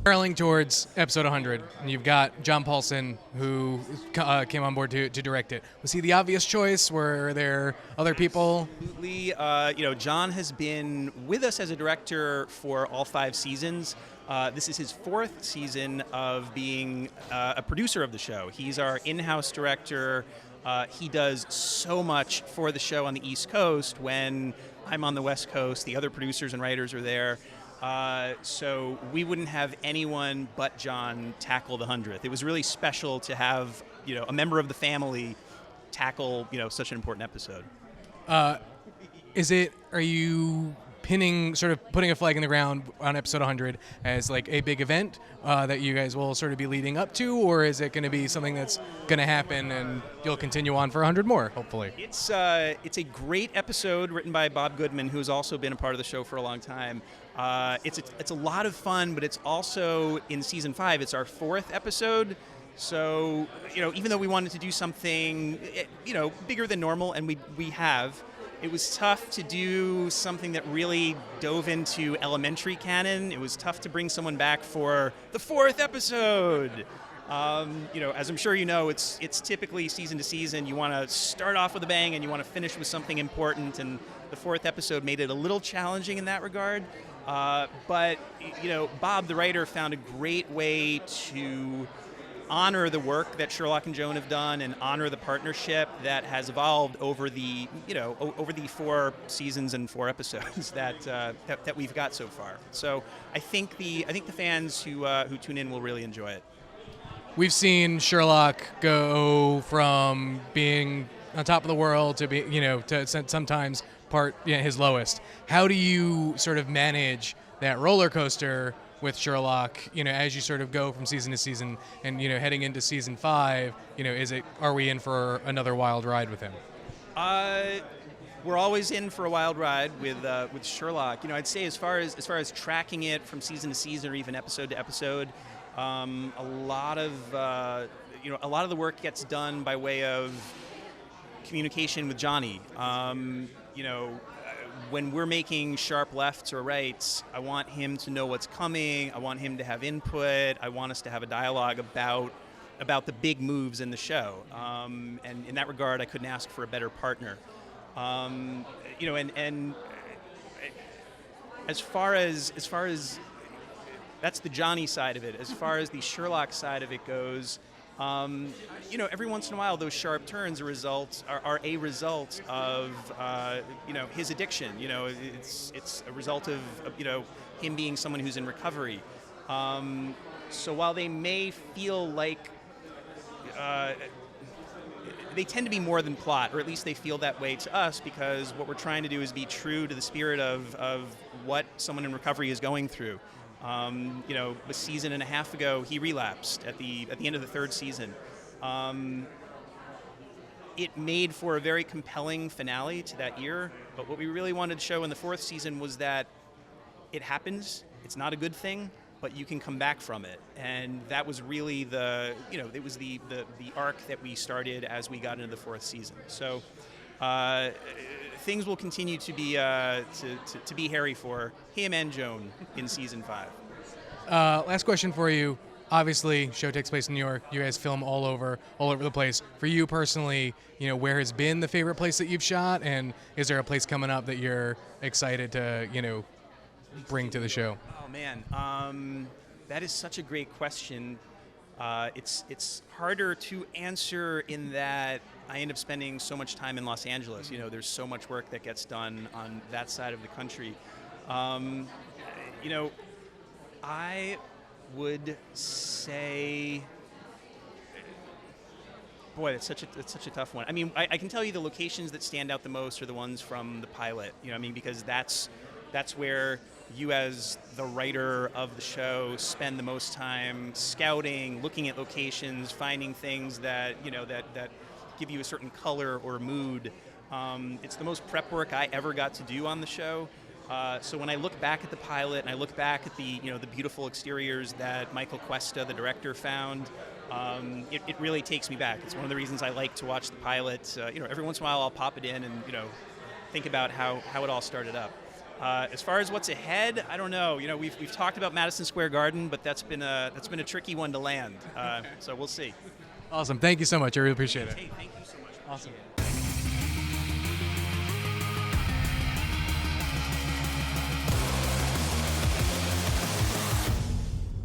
Barreling towards episode 100, and you've got John Paulson, who came on board to direct it. Was he the obvious choice? Were there other people? Absolutely. John has been with us as a director for all 5 seasons. This is his 4th season of being a producer of the show. He's our in-house director. He does so much for the show on the East Coast when I'm on the West Coast. The other producers and writers are there. So we wouldn't have anyone but John tackle the 100th. It was really special to have, a member of the family tackle, such an important episode. Are you putting a flag in the ground on episode 100 as like a big event that you guys will sort of be leading up to, or is it going to be something that's going to happen and you'll continue on for 100 more, hopefully? It's a great episode written by Bob Goodman, who's also been a part of the show for a long time. It's a lot of fun, but it's also, in season 5, it's our 4th episode. So, even though we wanted to do something, bigger than normal, and we have, it was tough to do something that really dove into elementary canon. It was tough to bring someone back for the 4th episode. As I'm sure you know, it's typically season to season. You want to start off with a bang and you want to finish with something important, and the 4th episode made it a little challenging in that regard. But Bob, the writer, found a great way to honor the work that Sherlock and Joan have done and honor the partnership that has evolved over the 4 seasons and 4 episodes that we've got so far. So I think the fans who tune in will really enjoy it. We've seen Sherlock go from being on top of the world to be, to sometimes his lowest. How do you sort of manage that roller coaster with Sherlock, as you sort of go from season to season and, heading into season 5, are we in for another wild ride with him? We're always in for a wild ride with Sherlock. I'd say as far as tracking it from season to season or even episode to episode, a lot of the work gets done by way of communication with Johnny. When we're making sharp lefts or rights, I want him to know what's coming. I want him to have input. I want us to have a dialogue about the big moves in the show. And in that regard, I couldn't ask for a better partner. And as far as that's the Johnny side of it. As far as the Sherlock side of it goes, every once in a while, those sharp turns are a result of his addiction. It's a result of him being someone who's in recovery. So while they may feel like they tend to be more than plot, or at least they feel that way to us, because what we're trying to do is be true to the spirit of what someone in recovery is going through. A season and a half ago, he relapsed at the end of the 3rd season. It made for a very compelling finale to that year, but what we really wanted to show in the 4th season was that it happens, it's not a good thing, but you can come back from it. And that was really the arc that we started as we got into the 4th season. So things will continue to be hairy for him and Joan in season 5. Last question for you. Obviously, show takes place in New York. You guys film all over the place. For you personally, where has been the favorite place that you've shot, and is there a place coming up that you're excited to, bring to the show? Oh man, that is such a great question. It's harder to answer in that I end up spending so much time in Los Angeles. There's so much work that gets done on that side of the country. I would say, boy, that's such a tough one. I mean, I can tell you the locations that stand out the most are the ones from the pilot. Because that's where you, as the writer of the show, spend the most time scouting, looking at locations, finding things that that give you a certain color or mood. It's the most prep work I ever got to do on the show. So when I look back at the pilot and I look back at the beautiful exteriors that Michael Cuesta, the director, found, it really takes me back. It's one of the reasons I like to watch the pilot. Every once in a while I'll pop it in and think about how it all started up. As far as what's ahead, I don't know. We've talked about Madison Square Garden, but that's been a tricky one to land. So we'll see. Awesome. Thank you so much. I really appreciate it. Hey, thank you so much. Awesome.